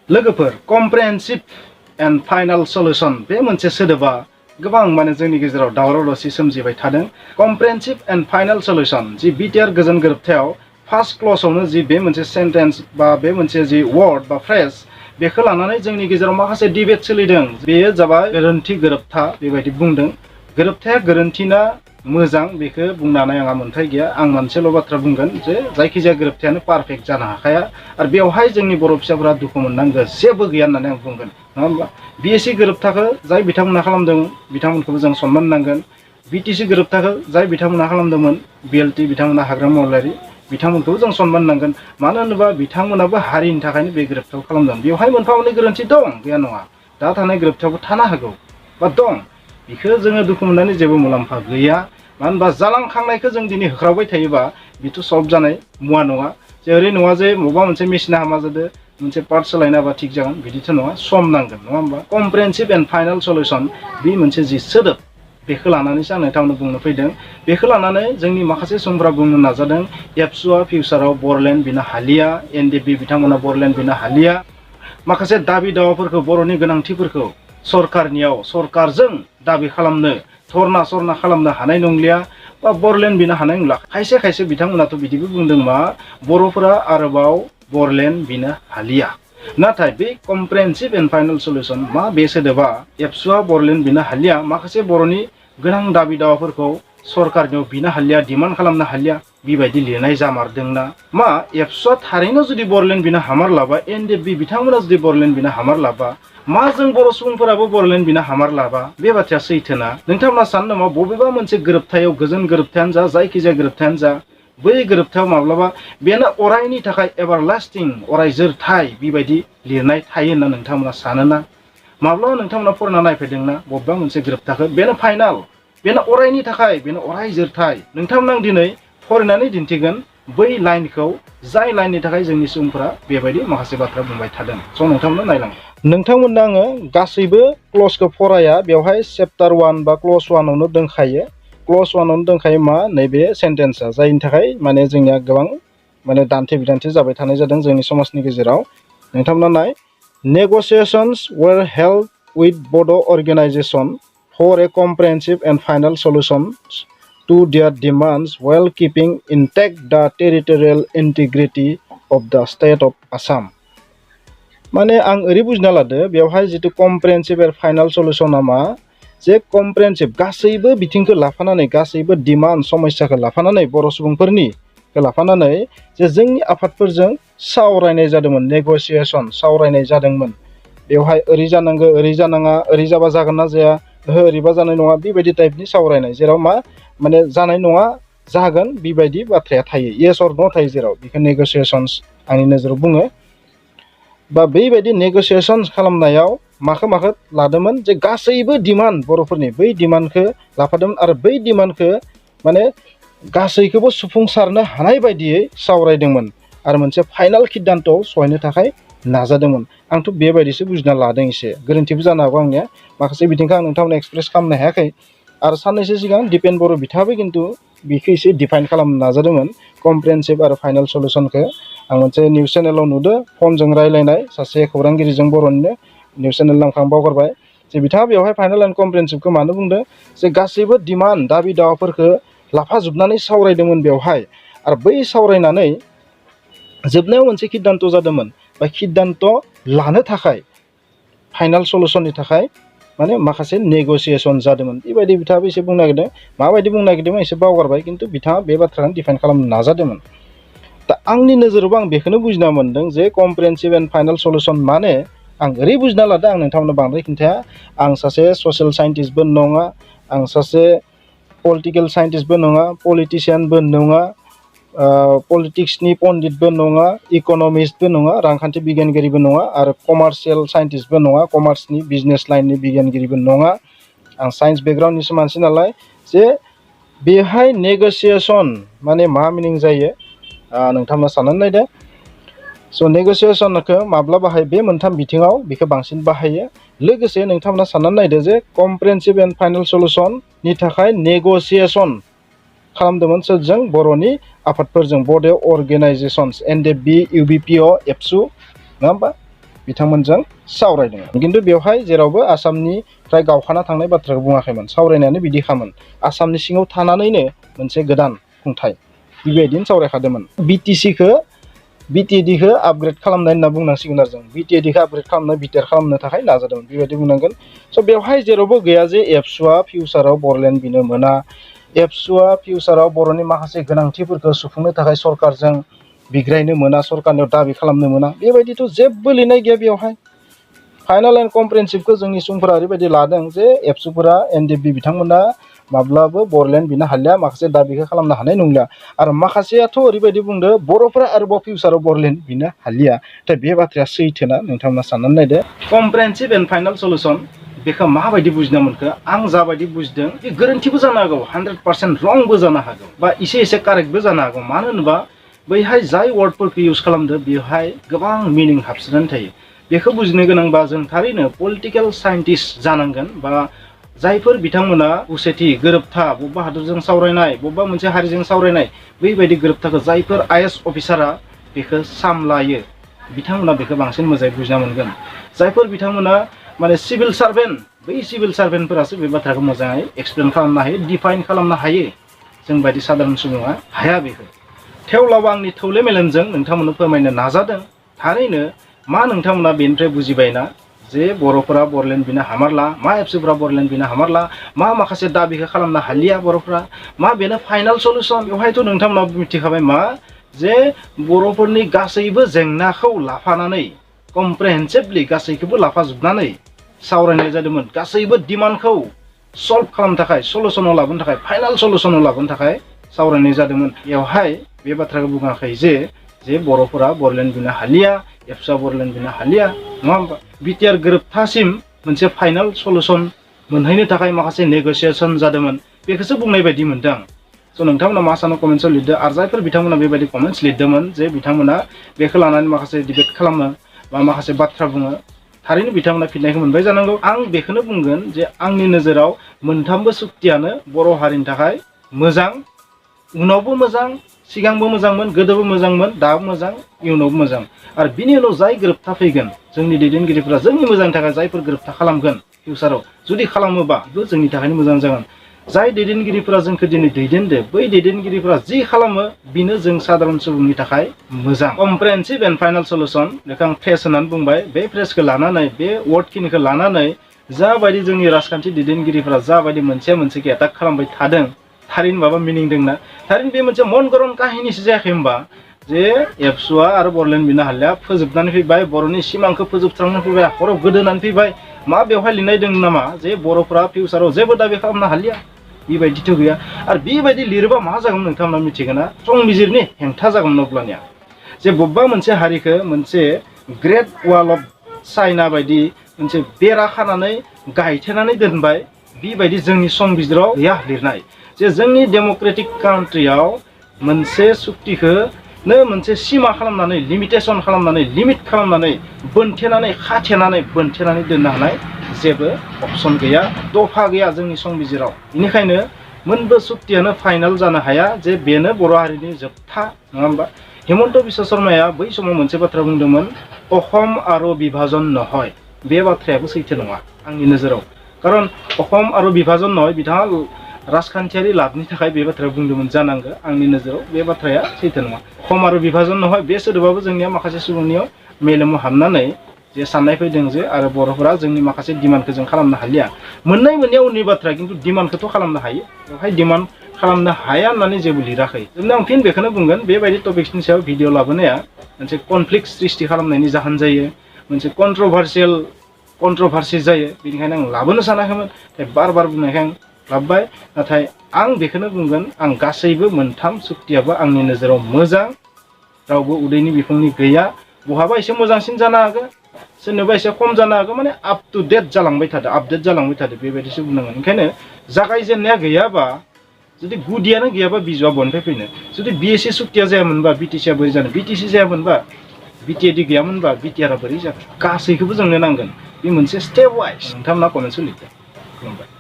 लोगोफोर कम्प्रेहेन्सिभ and final solution बे मोनसे सोदोबा गोबां माने जोंनि गेजेराव दावराव दावसि सोमजिबाय थादों। कम्प्रेहेन्सिभ एन्ड फाइनाल सल्युशन जि बिटिआर गोजोन गोरोबथायाव फार्स्ट क्ल'जआवनो जि बे मोनसे सेन्टेन्स बा बे मोनसे जि वर्ड बा फ्रेज बेखौ लानानै जोंनि गेजेराव माखासे डिबेट सोलिदों। बेयो जाबाय गोरोन्थि गोरोबथा बेबायदि बुंदों। गोरोबथाया गोरोन्थिना मोजां बेखौ बुंनानै आंहा मोन्थाय गैया। आं मोनसेल' बाथ्रा बुंगोन जे जायखिजाया गोरोबथायानो पारफेक्ट जानो हाखाया आरो बेवहाय जोंनि बर' फिसाफोरा दुखु मोननांगौ जेबो गैया होननानै आं बुंगोन, नङा होमबा? बिएससि गोरोबथाखौ जाय बिथांमोना खालामदोंमोन बिथांमोनखौबो जों सनमान होनांगोन। बिटिसि गोरोबथाखौ जाय बिथांमोना खालामदोंमोन बिएलटि बिथांमोना हाग्रामा महिलारि बिथांमोनखौबो जों सनमान होनांगोन। मानो होनोबा बिथांमोनाबो हारिनि थाखायनो बे गोरोबथाखौ खालामदों। बेवहाय मोनफा मोननै गोरोन्थि दं, गैया नङा। दा थानाय गोरोबथायावबो थानो हागौ बा दं। बेखौ जोङो दुखु मोननानै जेबो मुलाम्फा गैया। मानो होनबा जालांखांनायखौ जों दिनै होख्रावबाय थायोबा बेथ' सल्भ जानाय मुवा नङा। जे ओरै नङा जे बबेबा मोनसे मेसिना हामा जादों मोनसे पार्ट सोलायना बा थिग जागोन बिदिथ' नङा, सम नांगोन, नङा होमबा? कम्प्रेहेन्सिभ एन्ड फाइनाल सल्युशन बे मोनसे जि सोदोब बेखौ लानानैसो आं नोंथांनो बुंनो फैदों। बेखौ लानानै जोंनि माखासे सुबुंफोरा बुंनो नाजादों एबसुआ फिउचाराव बरलेण्ड बिनो हालिया, एनडिएफबि बिथांमोना बरलेण्ड बिनो हालिया। माखासे दाबि दावाफोरखौ बर'नि गोनांथिफोरखौ सरकारनियाव सरकारजों दाबि खालामनो धरना सरना खालामनो हानाय नंलिया बा बरलेण्ड बिनो हानाय नंला। खायसे खायसे बिथांमोनाथ' बिदिबो बुंदों मा बर'फोरा आरोबाव बरलेण्ड बिनो हालिया। नाथाय बे कम्प्रेहेन्सिभ एन्ड फाइनाल सल्युशन मा बे सोदोबा एबसुआ बरलेण्ड बिनो हालिया माखासे बर'नि गोनां दाबि दावाफोरखौ सरकारनियाव बिनो हालिया, डिमान्ड खालामनो हालिया बेबायदि लिरनाय जामारदोंना मा? एबसुआ थारैनो जुदि बरलेण्ड बिनो हामारलाबा एनडिएफबि बिथांमोना जुदि बरलेण्ड बिनो हामारलाबा मा जों बर' सुबुंफोराबो बरलेण्ड बिनो हामारलाबा? बे बाथ्राया सैथोना? नोंथांमोना सानो नामा बबेबा मोनसे गोरोबथायाव गोजोन गोरोबथायानो जा जायखिजाया गोरोबथायानो जा बै गोरोबथायाव माब्लाबा बेनो अरायनि थाखाय एभारलास्टिं अराय जोरथाय बेबायदि लिरनाय थायो होनना नोंथांमोना सानोना? माब्लाबा नोंथांमोना फरायना नायफैदोंना बबेबा मोनसे गोरोबथाखौ बेनो फाइनाल, बेनो अरायनि थाखाय, बेनो अराय जोरथाय? नोंथांमोना दिनै फरायनानै दिन्थिगोन बै लाइनखौ जाय लाइननि थाखाय जोंनि सुबुंफोरा बेबायदि माखासे बाथ्रा बुंबाय थादों। स' नोंथांमोना नायलां। नोंथांमोननो आङो गासैबो क्लजखौ फराया, बेवहाय चेप्टार 1 बा क्लज 1आवनो दंखायो। क्लज 1आवनो दंखायो मा नैबे सेन्टेन्सआ, जायनि थाखाय माने जोंनिया गोबां माने दान्थे बिदान्थे जाबाय थानाय जादों जोंनि समाजनि गेजेराव। नोंथांमोना नाय, negotiations were held with Bodo' organization for a comprehensive and final solution to their demands while keeping intact the territorial integrity of the state of Assam। माने आं ओरै बुजिना लादो बेवहाय जितु कम्प्रेहेन्सिभ एन्ड फाइनाल सल्युशना मा जे कम्प्रेहेन्सिभ गासैबो बिथिंखौ लाफानानै गासैबो डिमान्ड समस्याखौ लाफानानै बर' सुबुंफोरनिखौ लाफानानै जे जोंनि आफादफोरजों सावरायनाय जादोंमोन, नेग'सिएशन सावरायनाय जादोंमोन। बेवहाय ओरै जानांगौ ओरै जानाङा, ओरै जाबा जागोन ना जाया, ओहो ओरैबा जानाय नङा बेबायदि टाइपनि सावरायनाय, जेराव मा माने जानाय नङा जागोन बेबायदि बाथ्राया थायो, येस अर नो थायो, जेराव बेखौ नेग'सिएशंस आंनि नोजोराव बुङो। बा बेबायदि नेग'सिएशन खालामनायाव माखो माखो लादोंमोन जे गासैबो डिमान्ड बर'फोरनि बै डिमान्डखौ लाफादोंमोन आरो बै डिमान्डखौ माने गासैखौबो सुफुंसारनो हानाय बायदियै सावरायदोंमोन आरो मोनसे फाइनाल सिद्धान्तआव सहैनो थाखाय नाजादोंमोन। आंथ' बेबायदिसो बुजिना लादों, एसे गोरोन्थिबो जानो हागौ आंनिया, माखासे बिथिंखौ आं नोंथांमोन एक्सप्रेस खालामनो हायाखै। आरो साननैसो सिगां दिपेन बर' बिथाङाबो खिन्थु बेखौ एसे डिफाइन खालामनो नाजादोंमोन कम्प्रेहेन्सिभ आरो फाइनाल सल्युशनखौ। आं मोनसे निउस चेनेलाव नुदों फनजों रायलायनाय सासे खौरांगिरिजों बर'निनो, निउस चेनेल नामखौ आं बावगारबाय, जे बिथाङा बेवहाय फाइनाल एन्ड कम्प्रेहेन्सिभखौ मानो बुंदों जे गासैबो डिमान्ड दाबि दावाफोरखौ लाफाजोबनानै सावरायदोंमोन बेवहाय। आरो बै सावरायनानै जोबनायाव मोनसे सिद्धान्त जादोंमोन बा सिद्धान्त लानो थाखाय फाइनाल सल्युशननि थाखाय माने माखासे नेग'सिएशन जादोंमोन। बेबायदि बिथाङाबो एसे बुंनो नागिरदों, माबायदि बुंनो नागिरदोंमोन एसे बावगारबाय, खिन्थु बिथाङा बे बाथ्राखौ डिफाइन खालामनो नाजादोंमोन। दा आंनि नोजोरावबो आं बेखौनो बुजिना मोन्दों जे कम्प्रेहेन्सिभ एन्ड फाइनाल सल्युशन माने आं ओरै बुजिना लादों, आं नोंथांमोननो बांद्राय खिन्थाया। आं सासे ससियेल साइन्टिस्टबो नङा, आं सासे पलिटिकेल साइन्टिस्टबो नङा, पलिटिशियानबो नङा, पलिटिक्सनि पण्डितबो नङा, इक'नमिस्टबो नङा, रांखान्थि बिगियानगिरिबो नङा, आरो कमार्शियेल साइन्टिस्टबो नङा, कमार्सनि बिजनेस लाइननि बिगियानगिरिबो नङा। आं साइन्स बेकग्राउन्डनिसो मानसि नालाय, जे बेहाय नेग'सिएशन माने मा मिनिं जायो नोंथांमोना साननानै नायदो। स' नेग'सिएशनखौ माब्ला बाहायो? बे मोनथाम बिथिङाव बेखौ बांसिन बाहायो। लोगोसे नोंथांमोना साननानै नायदो जे कम्प्रेहेन्सिभ एन्ड फाइनाल सल्युशननि थाखाय नेग'सिएशन खालामदोंमोन सोरजों? बर'नि आफादफोरजों, बड' अर्गेनाइजेशंस, एनडिएफबि, UBPO, एबसु, नङा होमबा? बिथांमोनजों सावरायदों खिन्थु बेवहाय जेरावबो आसामनिफ्राय गावखाना थांनाय बाथ्राखौ बुङाखैमोन सावरायनायानो बिदिखामोन आसामनि सिङाव थानानैनो मोनसे गोदान खुंथाय बेबायदिनो सावरायखादोंमोन बिटिएडिखौ आपग्रेड खालामनाय होनना बुंनांसिगोन आरो जों बिटिएडिखौ आपग्रेड खालामनो बिटिआर खालामनो थाखाय नाजादोंमोन बेबायदि बुंनांगोन स' बेवहाय जेरावबो गैया जे एबसुआ फिउचाराव बरलेण्ड बिनो मोना एबसुआ फिउचाराव बर'नि माखासे गोनांथिफोरखौ सुफुंनो थाखाय सरकारजों बिग्रायनो मोना सरकारनियाव दाबि खालामनो मोना बेबायदिथ' जेबो लिरनाय गैया बेवहाय फाइनाल एन्ड कमप्रेहेनसिभखौ जोंनि सुबुंफोरा ओरैबायदि लादों जे एबसुफोरा एनडिएफबि बिथांमोना माब्लाबो बरलेण्ड बिनो हालिया माखासे दाबिखौ खालामनो हानाय नंला आरो माखासेयाथ' ओरैबायदि बुंदो बर'फोरा आरोबाव फिउचाराव बरलेण्ड बिनो हालिया दा बे बाथ्राया सैथोना नोंथांमोना साननानै नायदो कमप्रेहेनसिभ एन्ड फाइनाल सल्युसन बेखौ माबायदि बुजिनो मोनखो आं जाबायदि बुजिदों बे गोरोन्थिबो जानो हागौ 100% रंबो जानो हागौ बा एसे कारेक्टबो जानो हागौ मानो होनोबा बैहाय जाय वार्डफोरखौ इउज खालामदो बेवहाय गोबां मिनिं हाबसोनानै थायो बेखौ बुजिनो गोनांबा जों थारैनो पलिटिकेल साइन्टिस्ट जानांगोन बा जायफोर बिथांमोना खौसेथि गोरोबथा बबेबा हादरजों सावरायनाय बबेबा मोनसे हारिजों सावरायनाय बैबायदि गोरोबथाखौ जायफोर आइएएस अफिसारा बेखौ सामलायो बिथांमोना बेखौ बांसिन मोजाङै बुजिना मोनगोन जायफोर बिथांमोना माने सिभिल सार्भेन्ट बै सिभिल सार्भेन्टफोरासो बे बाथ्राखौ मोजाङै एक्सप्लेन खालामनो हायो डिफाइन खालामनो हायो जों बायदि साधारन सुबुङा हाया बेखौ थेवब्लाबो आंनि थौले मेलेमजों नोंथांमोननो फोरमायनो नाजादों थारैनो मा नोंथांमोना बेनिफ्राय बुजिबायना जे बर'फोरा बरलेण्ड बिनो हामारला मा एबसुफोरा बरलेण्ड बिनो हामारला मा माखासे दाबिखौ खालामनो हालिया बर'फोरा मा बेनो फाइनाल सल्युसन बेवहायथ' नोंथांमोना मिथिखाबाय मा जे बर'फोरनि गासैबो जेंनाखौ लाफानानै कमप्रेहेनसिभलि गासैखौबो लाफाजोबनानै सावरायनाय जादोंमोन गासैबो डिमान्डखौ सल्भ खालामनो थाखाय सल्युसनाव लाबोनो थाखाय फाइनाल सल्युसनाव लाबोनो थाखाय सावरायनाय जादोंमोन बेवहाय बे बाथ्राखौ बुङाखै जे बर'फोरा बरलेण्ड बिनो हालिया एबसुआ बरलेण्ड बिनो हालिया नङा होमबा बिटिआर गोरोबथासिम मोनसे फाइनाल सल्युसन मोनहैनो थाखाय माखासे नेगोसिएसन जादोंमोन बेखौसो बुंनाय बायदि मोनदों स' नोंथांमोना मा सानो कमेन्ट्सआव लिरदो आरो जायफोर बिथांमोना बेबायदि कमेन्ट्स लिरदोंमोन जे बिथांमोना बेखौ लानानै माखासे डिबेट खालामो बा माखासे बाथ्रा बुङो थारैनो बिथांमोना फिननायखौ मोनबाय जानांगौ आं बेखौनो बुंगोन जे आंनि नोजोराव मोनथामबो सुक्तियानो बर' हारिनि थाखाय मोजां उनावबो मोजां सिगांबो मोजांमोन गोदोबो मोजांमोन दाबो मोजां इयुनावबो मोजां आरो बिनि उनाव जाय गोरोबथा फैगोन जोंनि दैदेनगिरिफोरा जोंनि मोजांनि थाखाय जायफोर गोरोबथा खालामगोन फिउचाराव जुदि खालामोबा बेबो जोंनि थाखायनो मोजां जागोन जाय दैदेनगिरिफोरा जोंखौ दिनै दैदेनदो बै दैदेनगिरिफोरा जि खालामो बेनो जों साधारन सुबुंनि थाखाय मोजां कमप्रेहेनसिभ एन्ड फाइनाल सल्युसन बेखौ आं फ्रेस होननानै बुंबाय बे फ्रेसखौ लानानै बे वार्डखिनिखौ लानानै जाबायदि जोंनि राजखान्थि दैदेनगिरिफोरा जाबायदि मोनसेखौ एटाक खालामबाय थादों थारैनो माबा मिनिं दंना थारैनो बे मोनसे मन गरम काहिनिसो जायाखै होमबा जे एबसुआ आरो बरलेण्ड बिनो हालिया फोजोबनानै फैबाय बर'नि सिमांखौ फोजोबस्रांनानै फैबाय हराव गोदोनानै फैबाय मा बेवहाय लिरनाय दं नामा जे बर'फोरा फिउचाराव जेबो दाबि खालामनो हालिया बेबायदिथ' गैया आरो बेबायदि लिरोबा मा जागोन नोंथांमोना मिथिगोना संबिजिरनि हेंथा जागोन अब्लानिया जे बबेबा मोनसे हारिखौ मोनसे ग्रेट वाल अफ चाइना बायदि मोनसे बेरा खानानै गायथेनानै दोनबाय बेबायदि जोंनि संबिजिराव गैया लिरनाय जे जोंनि डेम'क्रेटिक कान्ट्रियाव मोनसे सुक्तिखौनो मोनसे सिमा खालामनानै लिमिटेसन खालामनानै लिमिट खालामनानै खाथेनानै बोनथेनानै दोननो हानाय जेबो अपसन गैया दफा गैया जोंनि संबिजिराव बेनिखायनो मोनबो सुक्तियानो फाइनाल जानो हाया जे बेनो बर' हारिनि जोबथा नङा होमबा हिमन्त बिश्व शर्माया बै समाव मोनसे बाथ्रा बुंदोंमोन अखम आरो बिभाजन নহয় बे बाथ्रायाबो सैथो नङा आंनि नोजोराव खारन अखम आरो बिभाजन নহয় बिथाङा राजखान्थियारि लाबनि थाखाय बे बाथ्राखौ बुंदोंमोन जानांगौ आंनि नोजोराव बे बाथ्राया सैथो नङा अखम आरो बिभाजन নহয় बे सोदोबाबो जोंनिया माखासे सुबुंनियाव मेलेमाव हाबनानै जे साननाय फैदों जे आरो बर'फोरा जोंनि माखासे डिमान्डखौ जों खालामनो हालिया मोननाया उननि बाथ्रा खिन्थु डिमान्डखौथ' खालामनो हायो बेवहाय डिमान्ड खालामनो हाया होननानै जेबो लिराखै जोंनो आं फिन बेखौनो बुंगोन बेबायदि टपिक्सनि सायाव भिडिअ लाबोनाया मोनसे कनफ्लिक्ट सृष्टि खालामनायनि जाहोन जायो मोनसे कन्ट्रभारसि जायो बेनिखायनो आं लाबोनो सानाखैमोन बार बुंनायखाय आं लाबोबाय नाथाय आं बेखौनो बुंगोन आं गासैबो मोनथाम सुक्तियाबो आंनि नोजोराव मोजां रावबो उदैनि बिखुंनि गैया बहाबा एसे मोजांसिन जानो हागौ सोरनोबा एसे खम जानो हागौ माने आप टु डेट जालांबाय थादो आपडेट जालांबाय थादो बेबायदिसो बुंनांगोन ओंखायनो जागायजेननाया गैयाबा जुदि गुदियानो गैयाबा बिजौआ बनिफ्राय फैनो जुदि बिएससि सुक्तिया जायामोनबा बिटिसिआ बोरै जानो बिटिसि जायामोनबा बिटिएडि गैयामोनबा बिटिआरआ बोरै जागोन गासैखौबो जोंनो नांगोन बे मोनसे स्टेप वाइज नोंथांमोना कमेन्टसआव लिरदो खुलुमबाय।